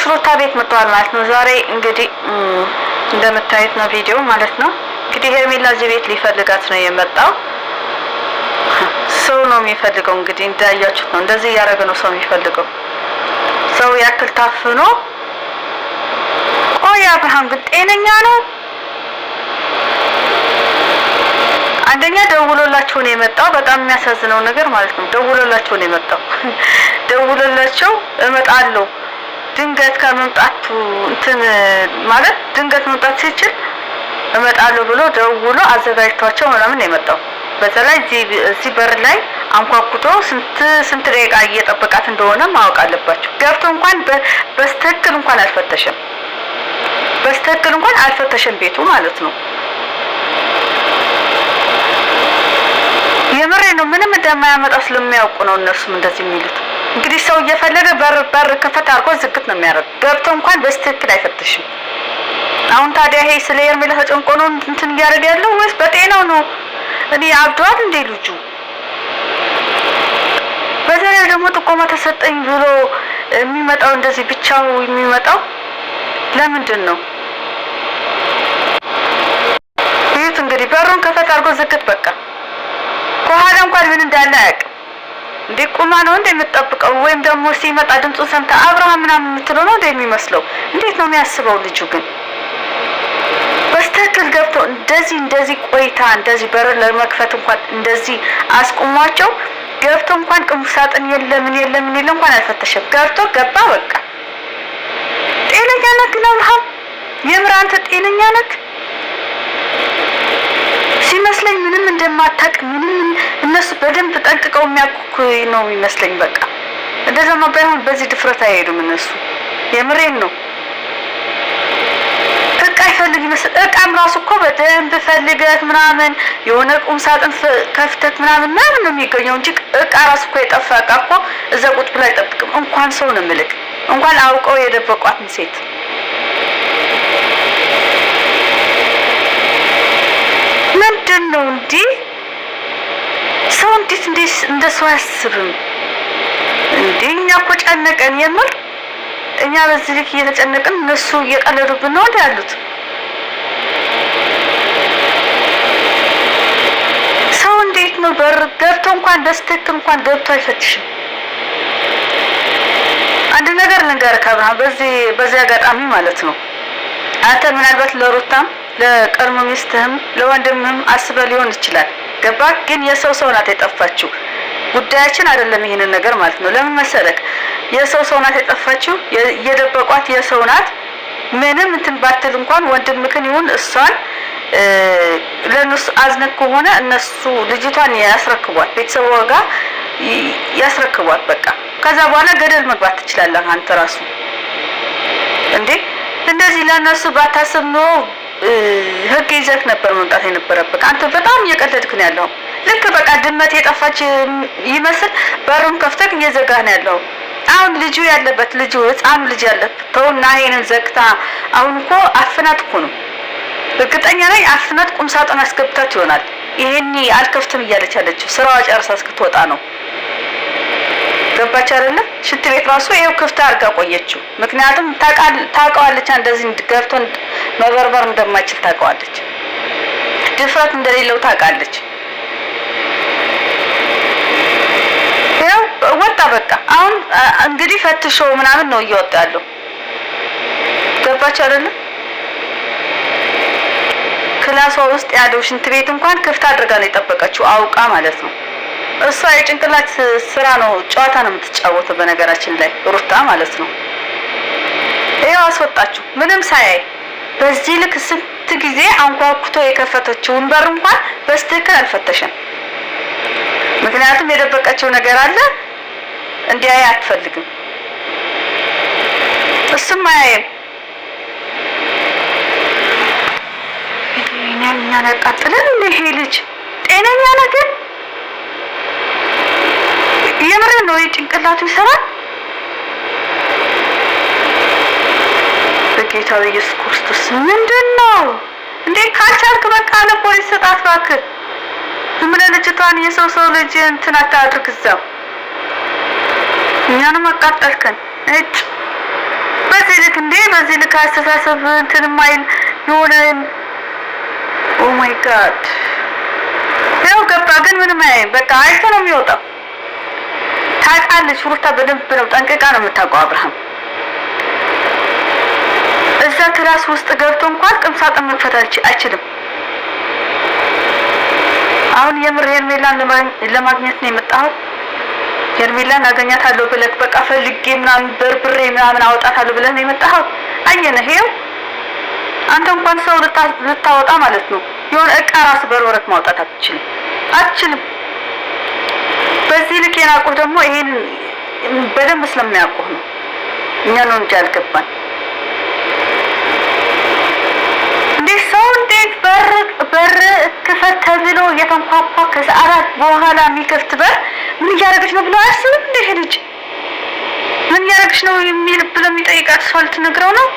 አብርሽ ሩታ ቤት መጥቷል ማለት ነው። ዛሬ እንግዲህ እንደምታዩት ነው ቪዲዮ ማለት ነው። እንግዲህ ሄርሜላ እዚህ ቤት ሊፈልጋት ነው የመጣው። ሰው ነው የሚፈልገው እንግዲህ እንዳያችሁት ነው። እንደዚህ እያደረገ ነው ሰው የሚፈልገው። ሰው ያክል ታፍኖ ቆይ አብርሃም ግን ጤነኛ ነው? አንደኛ ደውሎላቸው ነው የመጣው። በጣም የሚያሳዝነው ነገር ማለት ነው ደውሎላቸው ነው የመጣው። ደውሎላቸው እመጣለሁ ድንገት ከመምጣቱ እንትን ማለት ድንገት መምጣት ሲችል እመጣለሁ ብሎ ደውሎ አዘጋጅቷቸው ምናምን ነው የመጣው። በተለይ እዚህ በር ላይ አንኳኩቶ ስንት ደቂቃ እየጠበቃት እንደሆነ ማወቅ አለባቸው። ገብቶ እንኳን በስተክል እንኳን አልፈተሸም። በስተክል እንኳን አልፈተሸም ቤቱ ማለት ነው። የምሬ ነው። ምንም እንደማያመጣ ስለሚያውቁ ነው እነሱም እንደዚህ የሚሉት። እንግዲህ ሰው እየፈለገ በር ከፈት አድርጎ ዝግት ነው የሚያደርግ። ገብቶ እንኳን በስተክል አይፈትሽም። አሁን ታዲያ ይሄ ስለ ሄርሜላ ተጨንቆ ነው እንትን እያደረገ ያለው ወይስ በጤናው ነው? እኔ አብዷል እንዴ ልጁ? በተለይ ደግሞ ጥቆማ ተሰጠኝ ብሎ የሚመጣው እንደዚህ ብቻው የሚመጣው ለምንድን ነው? ይሄት እንግዲህ በሩን ከፈት አድርጎ ዝግት በቃ ከኋላ እንኳን ምን እንዳለ አያውቅም። እንዴ ቁማ ነው እንደ የምትጠብቀው? ወይም ደግሞ ሲመጣ ድምፁን ሰምታ አብርሃም ምናምን የምትለው ነው እንደሚመስለው? እንዴት ነው የሚያስበው ልጁ ግን? በስተክል ገብቶ እንደዚህ ቆይታ እንደዚህ በር ለመክፈት እንኳን እንደዚህ አስቆሟቸው ገብቶ እንኳን ቁም ሳጥን የለም እንኳን አልፈተሸም። ገብቶ ገባ በቃ። ጤነኛ ነህ ግን አብርሃም? የምር አንተ ጤነኛ ነህ? ሲመስለኝ ምንም እንደማታውቅ ምንም እነሱ በደንብ ጠንቅቀው የሚያውቁ ነው የሚመስለኝ። በቃ እንደዛማ ባይሆን በዚህ ድፍረት አይሄዱም እነሱ። የምሬን ነው። እቃ ይፈልግ ይመስል እቃም ራሱ እኮ በደንብ ፈልገት ምናምን የሆነ ቁም ሳጥን ከፍተት ምናምን ነው የሚገኘው እንጂ እቃ ራሱ እኮ የጠፋ እቃ እኮ እዛ ቁጭ ብላ አይጠብቅም። እንኳን ሰው ነው የምልክ እንኳን አውቀው የደበቋትን ሴት። ምንድን ነው እንዴ? ሰው እንዴት እንደሱ አያስብም እንዴ? እኛ እኮ ጨነቀን የምር። እኛ በዚህ ልክ እየተጨነቅን እነሱ እየቀለዱብን ነው ያሉት። ሰው እንዴት ነው በር ገብቶ እንኳን በስተክል እንኳን ገብቶ አይፈትሽም? አንድ ነገር ልንገርህ አብርሃም፣ በዚህ አጋጣሚ ማለት ነው አንተ ምናልባት ለሩታም ለቀድሞ ሚስትህም ለወንድምህም አስበህ ሊሆን ይችላል። ገባ? ግን የሰው ናት የጠፋችው። ጉዳያችን አይደለም ይሄንን ነገር ማለት ነው። ለምን መሰለክ? የሰው ናት የጠፋችው። የደበቋት የሰው ናት። ምንም እንትን ባትል እንኳን ወንድምክን ይሁን እሷን ለነሱ አዝነክ ከሆነ እነሱ ልጅቷን ያስረክቧት፣ ቤተሰቧ ጋር ያስረክቧት በቃ። ከዛ በኋላ ገደል መግባት ትችላለህ አንተ ራሱ እንዴ። እንደዚህ ለነሱ ባታስብ ነው ህግ ይዘህ ነበር መምጣት የነበረብህ። አንተ በጣም እየቀለድክ ነው ያለው። ልክ በቃ ድመት የጠፋች ይመስል በሩን ከፍተህ እየዘጋህ ነው ያለው። አሁን ልጁ ህፃኑ ልጅ ያለበት ተውና ይሄንን ዘግታ አሁን እኮ አፍናት እኮ ነው እርግጠኛ ነኝ። አፍናት ቁም ሳጥን አስገብታት ይሆናል። ይሄኔ አልከፍትም እያለች ያለችው ስራዋ ጨርሳ እስክትወጣ ነው። ገባች አይደለ? ሽንት ቤት ራሱ ይሄው ክፍት አድርጋ ቆየችው። ምክንያቱም ታውቀዋለች እንደዚህ ገብቶ መበርበር እንደማይችል ታውቀዋለች። ድፍረት እንደሌለው ታውቃለች። ይሄው ወጣ በቃ። አሁን እንግዲህ ፈትሾ ምናምን ነው እየወጣ ያለው። ገባች አይደለ? ክላሷ ውስጥ ያለው ሽንት ቤት እንኳን ክፍት አድርጋ ነው የጠበቀችው አውቃ ማለት ነው። እሷ የጭንቅላት ስራ ነው፣ ጨዋታ ነው የምትጫወተው በነገራችን ላይ ሩታ ማለት ነው። ይሄው አስወጣችሁ ምንም ሳያይ። በዚህ ልክ ስንት ጊዜ አንኳኩቶ የከፈተችውን በር እንኳን በስትክክል አልፈተሸም። ምክንያቱም የደበቀችው ነገር አለ እንዲያይ አትፈልግም። እሱም አያየም። እኛን ያቃጥለን ይሄ ልጅ ጤነኛ ነገር የምር ነው። የጭንቅላቱ ይሰራል። በጌታ በኢየሱስ ክርስቶስ ምንድነው እንዴ? ካልቻልክ በቃ ለፖሊስ ሰጣት እባክህ። ዝም ብለህ ልጅቷን የሰው ልጅ እንትን አታድርግ እዛው። እኛንም አቃጠልከን። እጭ በዚህ ልክ እንዴ በዚህ ልክ አስተሳሰብ እንትን ማይል የሆነ ኦ ማይ ጋድ ያው ገባ። ግን ምንም አይደል በቃ አይቶ ነው የሚወጣው። ታውቃለች ሩታ በደንብ ነው ጠንቅቃ ነው የምታውቀው አብርሃም። እዛ ክላስ ውስጥ ገብቶ እንኳን ቅምሳጥን መክፈት አይችልም። አሁን የምር ሄርሜላን ለማግኘት ነው የመጣው። ሄርሜላን አገኛታለሁ ብለህ በቃ ፈልጌ ምናምን በርብሬ ምናምን አወጣታለሁ ብለህ ነው የመጣው። አየነህ ይኸው አንተ እንኳን ሰው ልታወጣ ማለት ነው የሆነ እቃ ራስ በርበረት ማውጣት አትችልም። በዚህ ልክ የናቁህ ደግሞ ይሄን በደንብ ስለሚያውቁህ ነው። እኛ ነው እንጂ አልገባን እንዴ ሰው እንዴት በር ክፈት ተብሎ የተንኳኳ ከሰዓታት በኋላ የሚከፍት በር ምን እያደረገች ነው ብሎ አያስብም እንዴ? ልጅ ምን እያደረገች ነው የሚል ብሎ የሚጠይቃት ሰው ልትነግረው ነው?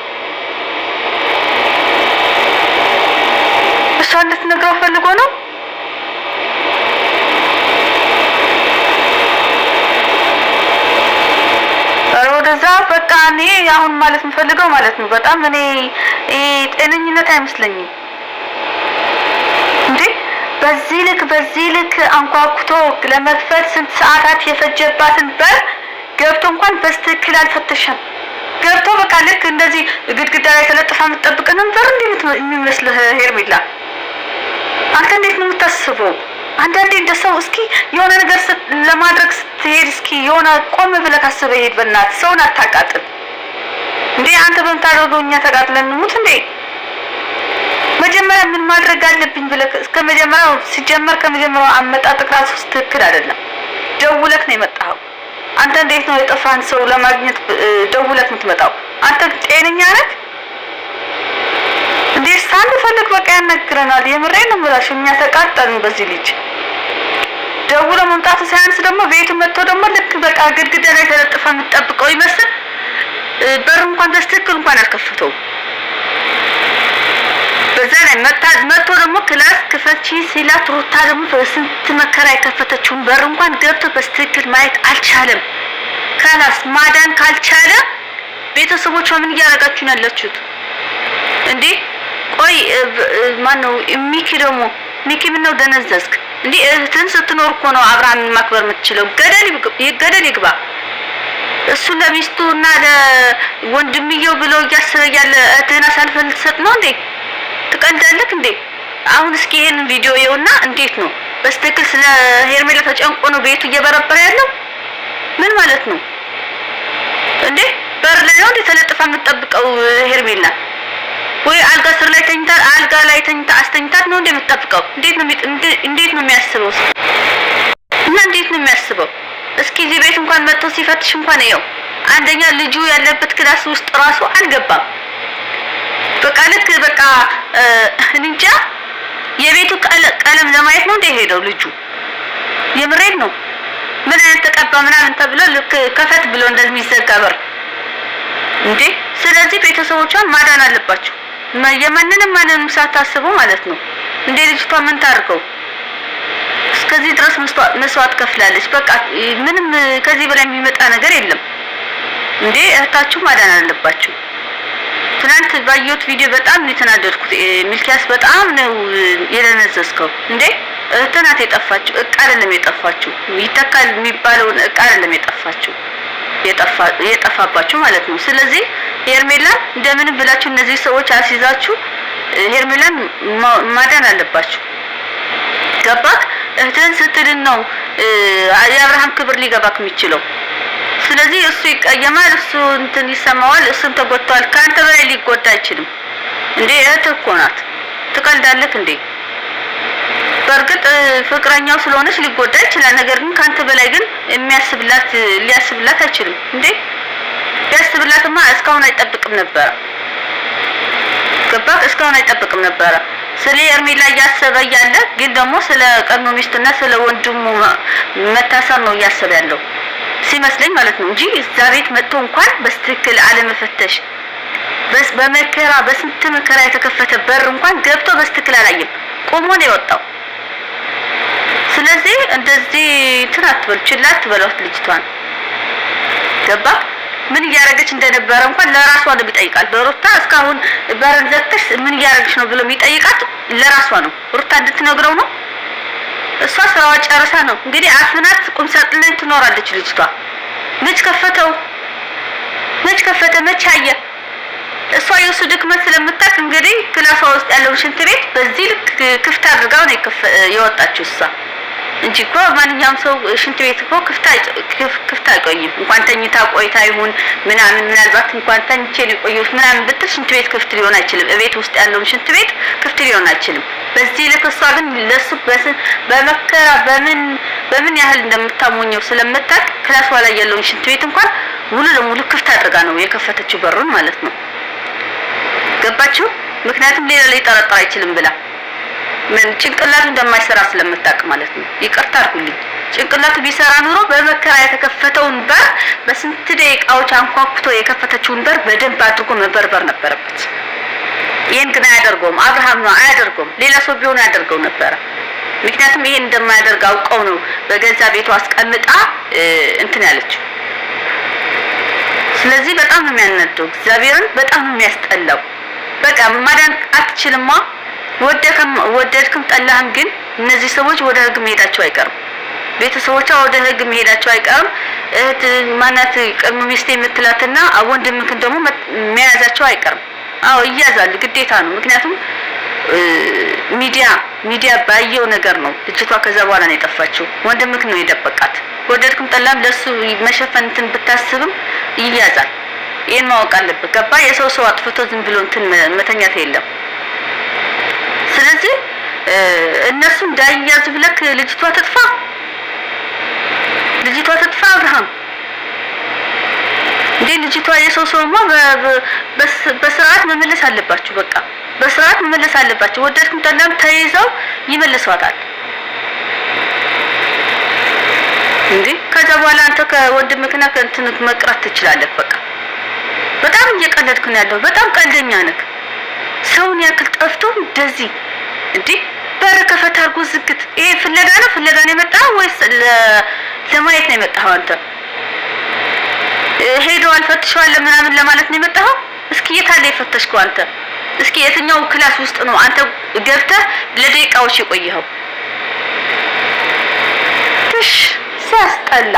እሷ እንድትነግረው ፈልጎ ነው? ወደዛ በቃ እኔ አሁን ማለት የምፈልገው ማለት ነው በጣም እኔ ጤነኝነት አይመስለኝም እንዴ በዚህ ልክ አንኳኩቶ ለመክፈት ስንት ሰዓታት የፈጀባትን በር ገብቶ እንኳን በስትክክል አልፈተሸም። ገብቶ በቃ ልክ እንደዚህ ግድግዳ ላይ ተለጥፋ የምትጠብቅ ነበር እንዴ የሚመስልህ ሄርሜላ? አንተ እንዴት ነው የምታስበው? አንዳንዴ እንደሰው እስኪ የሆነ ነገር ለማድረግ ስትሄድ እስኪ የሆነ ቆም ብለህ አስበህ ሄድ። በእናትህ ሰውን አታቃጥል እንዴ! አንተ በምታደርገው እኛ ተቃጥለን እንሙት እንዴ? መጀመሪያ ምን ማድረግ አለብኝ ብለህ ከመጀመሪያው ሲጀመር ከመጀመሪያው አመጣጥህ ራሱ ትክክል አይደለም። ደውለህ ነው የመጣኸው። አንተ እንዴት ነው የጠፋን ሰው ለማግኘት ደውለህ የምትመጣው? አንተ ጤነኛ ነህ እንዴ? ሳንፈልግ በቃ ያነግረናል። የምሬን ነው የምላሽ። እኛ ተቃጠልን በዚህ ልጅ። ደውሎ መምጣቱ ሳያንስ ደግሞ ቤቱ መጥቶ ደግሞ ልክ በቃ ግድግዳ ላይ ተለጥፋ የምትጠብቀው ይመስል በር እንኳን በስትክክል እንኳን አልከፈተውም። በዛ ላይ መጥቶ ደግሞ ክላስ ክፈቺ ሲላት ሩታ ደግሞ በስንት መከራ የከፈተችውን በር እንኳን ገብቶ በስትክክል ማየት አልቻለም። ካላስ ማዳን ካልቻለ ቤተሰቦቿ ምን እያደረጋችሁ ነው ያላችሁት እንዴ? ቆይ ማነው ሚኪ ምን ነው ደነዘዝክ እንዴ? እህትን ስትኖር እኮ ነው አብርሃምን ማክበር የምትችለው። ገደል ይግባ። እሱ ለሚስቱና ለወንድምየው ብሎ እያሰረ ያለ እህትን አሳልፈህ ልትሰጥ ነው እንዴ? ትቀልዳለህ እንዴ? አሁን እስኪ ይሄን ቪዲዮ ይኸውና እንዴት ነው በስትክክል ስለ ሄርሜላ ተጨንቆ ነው ቤቱ እየበረበረ ያለው? ምን ማለት ነው እንዴ? በር ላይ ነው ተለጥፋ የምትጠብቀው ሄርሜላ? ወይ አልጋ ስር ላይ ተኝታ አልጋ ላይ ተኝታ አስተኝታት ነው እንደምትጠብቀው? እንዴት ነው የሚያስበው? እና እንዴት ነው የሚያስበው? እስኪ እዚህ ቤት እንኳን መጥቶ ሲፈትሽ እንኳን ይኸው አንደኛ ልጁ ያለበት ክላስ ውስጥ ራሱ አልገባም። በቃ ልክ በቃ እንጃ የቤቱ ቀለም ለማየት ነው እንደሄደው ልጁ። የምሬን ነው። ምን አይነት ተቀባ ምናምን ተብሎ ልክ ከፈት ብሎ እንደሚዘጋ በር እንዴ! ስለዚህ ቤተሰቦቿን ማዳን አለባቸው። ማንንም ሳታስቡ ማለት ነው። እንዴ ልጅቷ ምን ታርገው? እስከዚህ ድረስ መስዋዕት ከፍላለች። በቃ ምንም ከዚህ በላይ የሚመጣ ነገር የለም። እንዴ እህታችሁ ማዳን አለባችሁ። ትናንት ባየሁት ቪዲዮ በጣም ነው የተናደድኩት። ሚልኪያስ በጣም ነው የደነዘዝከው። እንዴ እህት ናት የጠፋችሁ፣ እቃ አይደለም የጠፋችሁ። ይተካል የሚባለውን እቃ አይደለም የጠፋችሁ፣ የጠፋባችሁ ማለት ነው። ስለዚህ ሄርሜላን እንደምን ብላችሁ እነዚህ ሰዎች አስይዛችሁ ሄርሜላን ማዳን አለባችሁ። ገባክ? እህትን ስትድን ነው የአብርሃም ክብር ሊገባክ የሚችለው። ስለዚህ እሱ ይቀየማል፣ እሱ እንትን ይሰማዋል፣ እሱን ተጎድቷል። ካንተ በላይ ሊጎዳ አይችልም እንዴ? እህት እኮ ናት። ትቀልዳለህ እንዴ? በርግጥ ፍቅረኛው ስለሆነች ሊጎዳ ይችላል። ነገር ግን ካንተ በላይ ግን ሊያስብላት አይችልም እንዴ? ሊያስብላትማ እስካሁን አይጠብቅም ነበር። ገባክ? እስካሁን አይጠብቅም ነበር። ስለ ሄርሜላ እያሰበ ያለ ግን ደግሞ ስለ ቀድሞ ሚስቱና ስለ ወንድሙ መታሰር ነው እያሰበ ያለው ሲመስለኝ ማለት ነው እንጂ እዛ ቤት መጥቶ እንኳን በስትክክል አለመፈተሽ በመከራ በስንት መከራ የተከፈተ በር እንኳን ገብቶ በስትክክል አላየም። ቆሞ ነው የወጣው። ስለዚህ እንደዚህ ትናት በልችላት በሏት ልጅቷን። ገባ? ምን እያደረገች እንደነበረ እንኳን ለራሷ ነው የሚጠይቃት። በሩታ እስካሁን በረን ዘግተሽ ምን እያደረገች ነው ብሎ የሚጠይቃት ለራሷ ነው። ሩታ እንድትነግረው ነው። እሷ ስራዋ ጨርሳ ነው እንግዲህ አፍናት ቁም ሳጥን ላይ ትኖራለች ልጅቷ። መች ከፈተ መች አየ። እሷ የሱ ድክመት ስለምታውቅ እንግዲህ ክላሷ ውስጥ ያለውን ሽንት ቤት በዚህ ልክ ክፍት አድርጋው ነው የወጣችው እሷ እንጂ እኮ ማንኛውም ሰው ሽንት ቤት እኮ ክፍት አይቆይም። እንኳን ተኝታ ቆይታ ይሁን ምናልባት እንኳን ተኝቼ ነው የቆየሁት ምናምን ብትል ሽንት ቤት ክፍት ሊሆን አይችልም። እቤት ውስጥ ያለውን ሽንት ቤት ክፍት ሊሆን አይችልም። በዚህ ልክ እሷ ግን ለሱ በመከራ በምን ያህል እንደምታሞኘው ስለምታውቅ ክላሷ ላይ ያለውን ሽንት ቤት እንኳን ሙሉ ለሙሉ ክፍት አድርጋ ነው የከፈተችው በሩን ማለት ነው። ገባችሁ? ምክንያቱም ሌላ ላይ ጠረጠር አይችልም ብላ ምን ጭንቅላቱ እንደማይሰራ ስለምታውቅ ማለት ነው። ይቅርታ አድርጉልኝ። ጭንቅላቱ ቢሰራ ኑሮ በመከራ የተከፈተውን በር በስንት ደቂቃዎች አንኳኩቶ የከፈተችውን በር በደንብ አድርጎ መበርበር ነበረበት። ይሄን ግን አያደርገውም። አብርሃም ነው አያደርገውም። ሌላ ሰው ቢሆን ያደርገው ነበር። ምክንያቱም ይሄን እንደማያደርግ አውቀው ነው በገዛ ቤቷ አስቀምጣ እንትን ያለችው። ስለዚህ በጣም ነው የሚያነደው። እግዚአብሔርን በጣም ነው የሚያስጠላው። በቃ ማዳን አትችልማ። ወደድክም ጠላህም ግን እነዚህ ሰዎች ወደ ህግ መሄዳቸው አይቀርም። ቤተሰቦቿ ወደ ህግ መሄዳቸው አይቀርም። እህት ማናት ቅድመ ሚስቴ የምትላትና ወንድምክን ደግሞ መያዛቸው አይቀርም። አዎ ይያዛል፣ ግዴታ ነው። ምክንያቱም ሚዲያ ባየው ነገር ነው ልጅቷ ከዛ በኋላ ነው የጠፋችው። ወንድምክ ነው የደበቃት። ወደድክም ጠላህም ለሱ መሸፈንትን ብታስብም ይያዛል። ይሄን ማወቅ አለበት። ገባ? የሰው አጥፍቶ ዝም ብሎ እንትን መተኛት የለም። ስለዚህ እነሱ እንዳይያዙ ብለክ ልጅቷ ትጥፋ አብርሃም እንዴ ልጅቷ የሰው ሰውማ በስርዓት መመለስ አለባችሁ። በቃ በስርዓት መመለስ አለባችሁ። ወደድኩም ጠላም ተይዘው ይመልሷታል እንዴ። ከዛ በኋላ አንተ ከወንድምክና ከእንትን መቅራት ትችላለህ። በቃ በጣም እየቀለድክ ነው ያለው። በጣም ቀልደኛ ነህ። ሰውን ያክል ጠፍቶ እንደዚህ እንዴ በር ከፈታ አድርጎ ዝግት። ይሄ ፍለጋ ነው የመጣው ወይስ ለማየት ነው የመጣው? አንተ ሄደዋል ፈትሸዋል ምናምን ለማለት ነው የመጣው? እስኪ የታለ የፈተሽከው አንተ? እስኪ የትኛው ክላስ ውስጥ ነው አንተ ገብተህ ለደቂቃዎች የቆየኸው? ሲያስጠላ